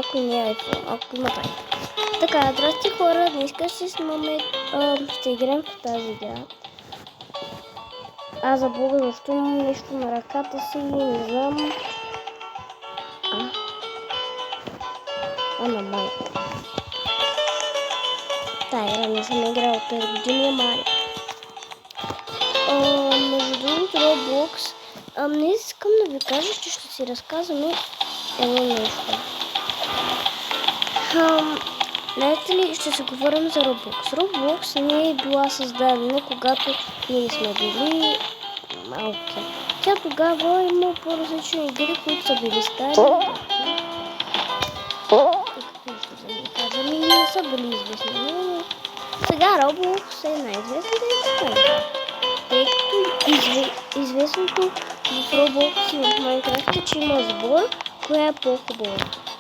ако не е iPhone, ако имат iPhone. Така, здрасти хора, днес ще снимаме, ще играем в тази игра. Аз за Бога, защо имам нещо на ръката си, не знам. На майка. Тая игра не съм играл от 5 години, май. Между другото, Roblox, днес искам да ви кажа, че ще си разказваме едно нещо. Знаете ли, ще се говорим за Roblox. Roblox не е била създадена, когато ние сме били малки. Тя тогава има по-различни игри, които са били стари. Не са били известни, но сега Roblox е най-известната игра. Тъй като известното в Roblox и в Minecraft е, че има сбор, коя е по-хубава.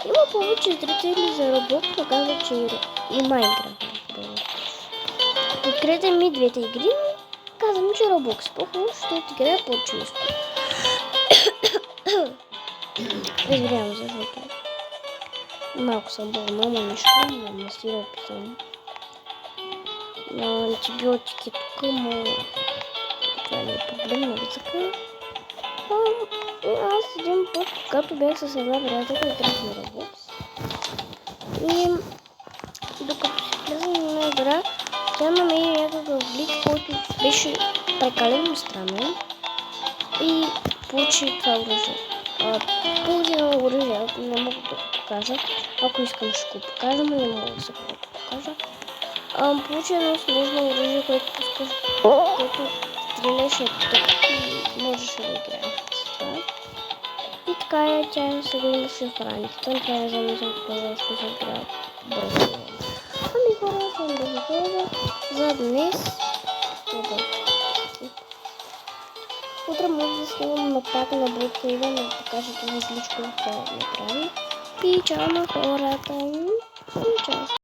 Има повече зрители за Roblox, но казват, че и Minecraft е хубава. Подкрепете ми двете игри, казвам, че Roblox е по-хубаво, защото играе по-често. Извинявам, защото малко съм болна, но нищо, на сиропи съм. На антибиотики тук, но това не е проблем на висока. Аз един път, когато бях с една приятелка, играх на Roblox. И докато си влезам на игра, тя намери някакъв блик, който беше прекалено странен. И получи това оръжие. Получи оръжие, не мога да го покажа. Ако искам ще го покажа, но не мога да се го покажа. Получи едно смешно оръжие, което стреляше тук и можеше да играе с това. И така е, тя сега имаше в раницата. Това е замисъл, това ще се играе бързо. Ами хора, съм да ви кажа за днес. Утре може да снимам напак на Брукейва, да покажа това различно какво направи. И чао на хората. И чао.